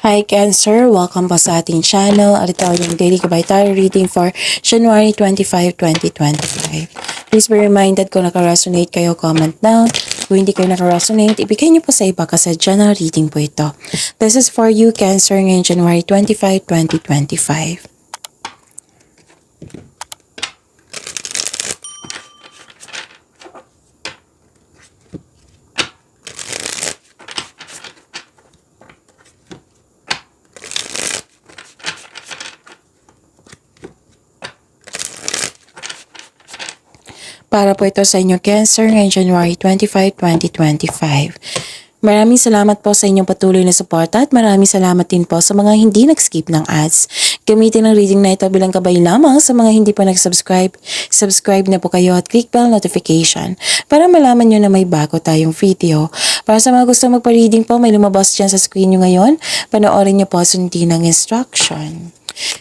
Hi Cancer! Welcome po sa ating channel. At ito yung daily gabay tarot reading for January 25, 2025. Please be reminded kung naka-resonate kayo, comment down. Kung hindi kayo naka-resonate, ibigay niyo po sa iba kasi general reading po ito. This is for you Cancer ngayong January 25, 2025. Para po ito sa inyo Cancer ngayong January 25, 2025. Maraming salamat po sa inyong patuloy na suporta at maraming salamat din po sa mga hindi nag-skip ng ads. Gamitin ang reading na ito bilang gabay lamang sa mga hindi pa nag-subscribe. Subscribe na po kayo at click bell notification para malaman nyo na may bago tayong video. Para sa mga gusto magpa-reading po, may lumabas dyan sa screen nyo ngayon. Panoorin nyo po sundin ang instruction.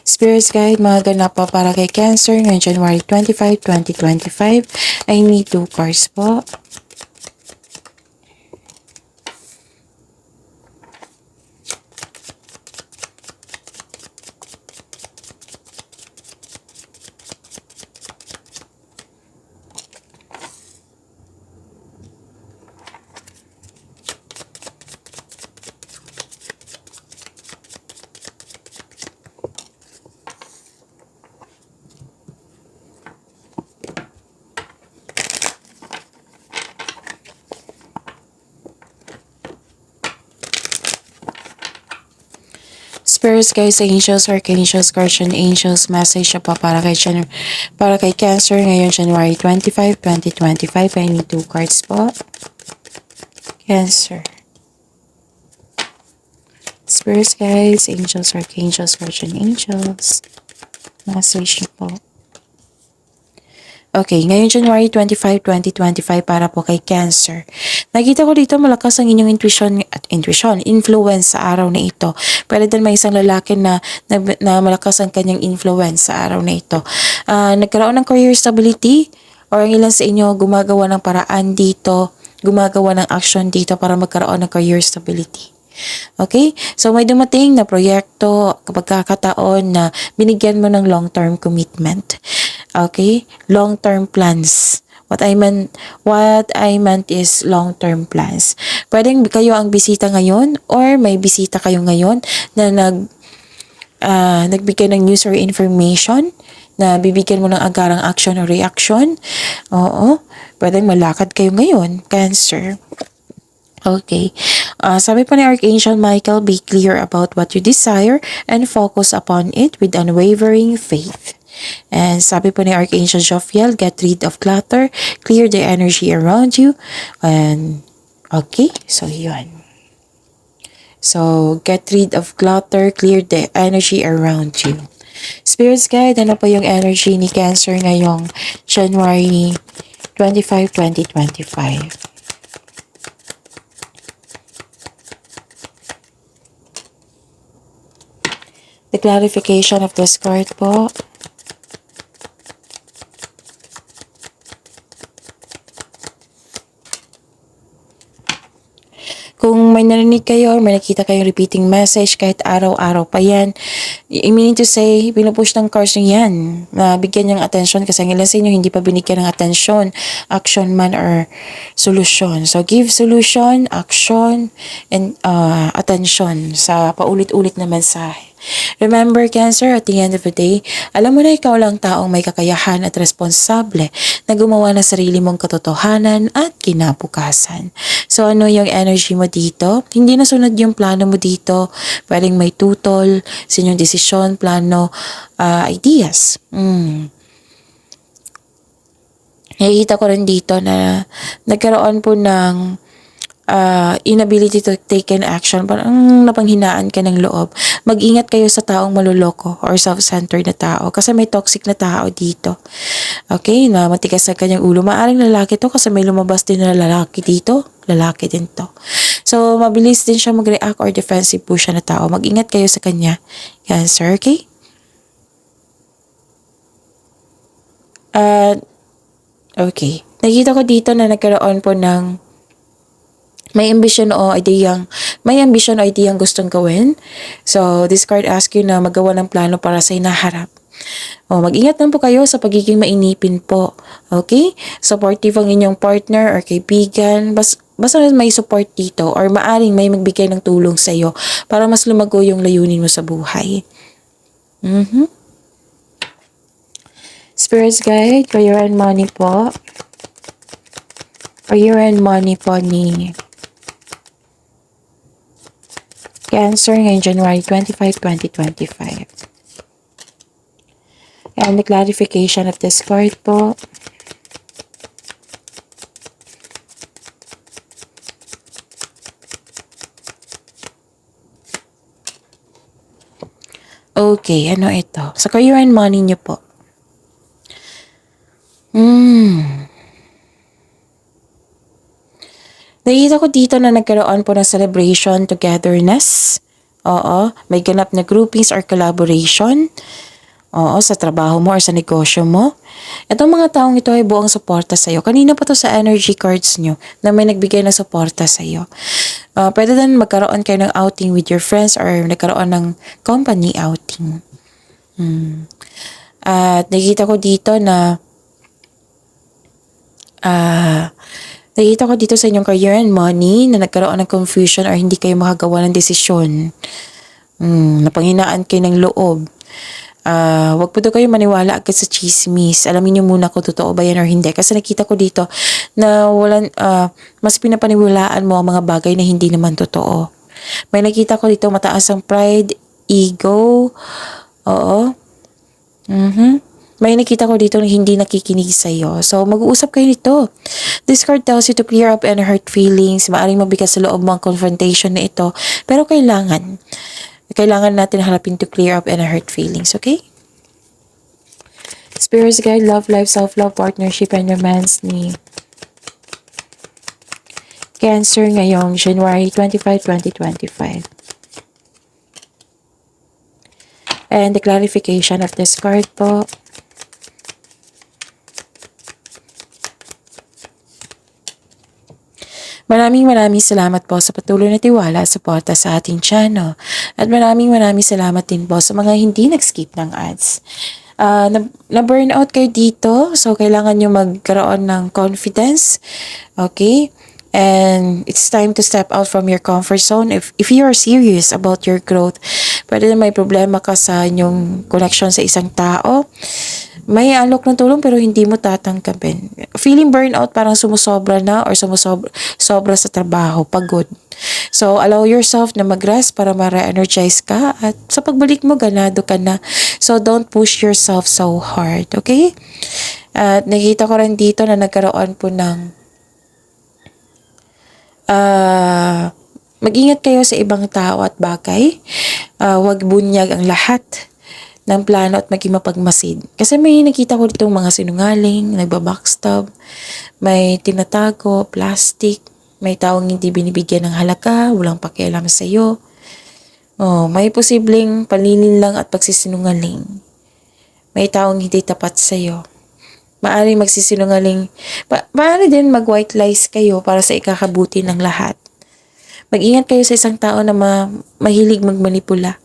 Spirits Guide, mga ganap po para kay Cancer ngayong January 25, 2025. I need 2 cards po. Spirits guys, angels, archangels, guardian angels, message siya pa para kay Cancer ngayon January 25, 2025. I need 2 cards po. Cancer. Spirits guys, angels, archangels, guardian angels, message niyo po. Okay, ngayon January 25, 2025 para po kay Cancer. Nakita ko dito malakas ang inyong influence sa araw na ito. Pwede din may isang lalaki na malakas ang kanyang influence sa araw na ito. Nagkaroon ng career stability or ang ilan sa inyo gumagawa ng paraan dito, gumagawa ng action dito para magkaroon ng career stability. Okay? So may dumating na proyekto, pagkakataon na binigyan mo ng long-term commitment. Okay? Long-term plans. What I meant is long-term plans. Pwedeng kayo ang bisita ngayon or may bisita kayo ngayon na nagbigay ng news or information na bibigyan mo ng agarang action or reaction. Oo. Pwedeng malakad kayo ngayon, Cancer. Okay. Sabi po ni Archangel Michael, be clear about what you desire and focus upon it with unwavering faith. And sabi po ni Archangel Jophiel, get rid of clutter, clear the energy around you. And okay, so yun. So, get rid of clutter, clear the energy around you. Spirits Guide, ano po yung energy ni Cancer ngayong January 25, 2025? The clarification of this card po. Kung may narinig kayo or may nakita kayong repeating message kahit araw-araw pa yan, meaning to say, pinupush ng cards nyo yan na bigyan niyang attention kasi ang ilan sa inyo hindi pa binigyan ng attention, action man or solution. So give solution, action, and attention sa paulit-ulit na mensahe. Remember Cancer, at the end of the day, alam mo na ikaw lang taong may kakayahan at responsable na gumawa ng sarili mong katotohanan at kinabukasan. So ano yung energy mo dito? Hindi nasunod yung plano mo dito. Pwedeng may tutol sa inyong desisyon, plano, ideas. Nakikita ko rin dito na nagkaroon po ng inability to take an action, parang napanghinaan ka ng loob. Mag-ingat kayo sa taong maluloko or self-centered na tao kasi may toxic na tao dito. Okay, na matigas ang kanyang ulo. Maaring lalaki to kasi may lumabas din na lalaki dito. Lalaki din to. So, mabilis din siya mag-react or defensive po siya na tao. Mag-ingat kayo sa kanya. Cancer, okay? Okay. Nakita ko dito na nagkaroon po ng may ambisyon o ideyang gustong gawin. So, this card asks you na magawa ng plano para sa hinaharap. Mag-ingat lang po kayo sa pagiging mainipin po. Okay? Supportive ang inyong partner or kaibigan. Basta may support dito or maaring may magbigay ng tulong sa iyo para mas lumago yung layunin mo sa buhay. Spirits guide, career and money po. Career and money po ni Cancer ngayong January 25, 2025. And the clarification of this card po. Okay, ano ito? Sa career and money niyo po. Nakita ko dito na nagkaroon po ng celebration, togetherness. Oo, may ganap na groupings or collaboration. Oo, sa trabaho mo or sa negosyo mo. Itong mga taong ito ay buong suporta sa iyo. Kanina pa to sa energy cards nyo na may nagbigay ng suporta sa iyo. Pwede din magkaroon kayo ng outing with your friends or nagkaroon ng company outing. At nakita ko dito na nakita ko dito sa inyong career and money na nagkaroon ng confusion or hindi kayo makagawa ng desisyon. Napanghinaan kayo ng loob. Wag po daw kayo maniwala agad sa chismis. Alamin niyo muna kung totoo ba yan or hindi. Kasi nakita ko dito na mas pinapaniwalaan mo ang mga bagay na hindi naman totoo. May nakita ko dito mataas ang pride, ego. Oo. May nakita ko dito na hindi nakikinig sa'yo. So, mag-uusap kayo nito. This card tells you to clear up any hurt feelings. Maaring mabigat sa loob mo ang confrontation na ito. Pero kailangan natin harapin to clear up any hurt feelings, okay? Spirits guide, love, life, self-love, partnership, and romance ni Cancer ngayong January 25, 2025. And the clarification of this card po. Maraming salamat po sa patuloy na tiwala at suporta sa ating channel. At maraming salamat din po sa mga hindi nag-skip ng ads. Na-burnout kayo dito, so kailangan nyo magkaroon ng confidence. Okay? And it's time to step out from your comfort zone. If you are serious about your growth, pwede na may problema ka sa inyong connection sa isang tao. May alok ng tulong pero hindi mo tatanggapin. Feeling burnout, parang sumusobra na or sobra sa trabaho, pagod. So, allow yourself na mag-rest para ma-re-energize ka at sa pagbalik mo, ganado ka na. So, don't push yourself so hard, okay? At nakita ko rin dito na nagkaroon po ng mag-ingat kayo sa ibang tao at bagay. Huwag bunyag ang lahat ng plano at maging mapagmasid. Kasi may nakita ko ditong mga sinungaling, nagbabackstab, may tinatago, plastic, may taong hindi binibigyan ng halaga, walang pakialam sa iyo. May posibleng palinin lang at pagsisinungaling. May taong hindi tapat sa iyo. Maaari magsisinungaling, maaari din mag-white lies kayo para sa ikakabuti ng lahat. Mag-ingat kayo sa isang tao na mahilig magmanipula.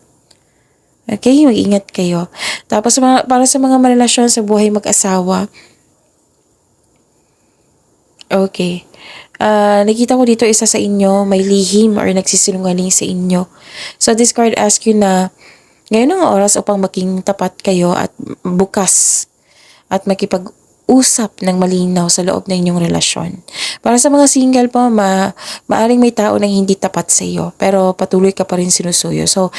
Okay, mag-ingat kayo. Tapos para sa mga marelasyon sa buhay mag-asawa. Okay. Nakita ko dito isa sa inyo, may lihim or nagsisinungaling sa inyo. So this card asks you na ngayon ang oras upang maging tapat kayo at bukas at makipag-usap ng malinaw sa loob ng inyong relasyon. Para sa mga single po, maaring may tao na hindi tapat sa iyo, pero patuloy ka pa rin sinusuyo. So,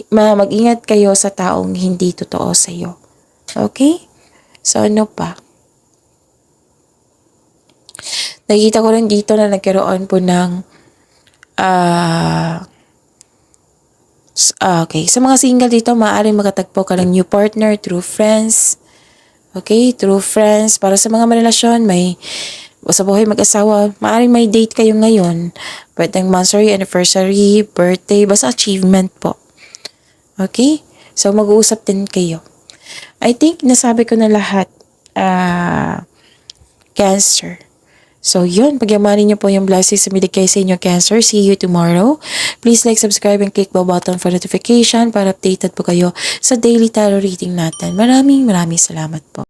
mag-ingat kayo sa taong hindi totoo sa iyo. Okay? So, ano pa? Nakita ko rin dito na nagkaroon po ng okay. Sa mga single dito, maaaring makatagpo ka ng new partner through friends. Okay? Through friends. Para sa mga marelasyon, sa buhay mag-asawa, maaaring may date kayo ngayon. Pwedeng monthsary, anniversary, birthday, basta achievement po. Okay? So, mag-uusap din kayo. I think nasabi ko na lahat. Cancer. So yun, pagyamanin niyo po yung blessings na binigay sa inyo, Cancer. See you tomorrow. Please like, subscribe, and click the button for notification para updated po kayo sa daily tarot reading natin. Maraming salamat po.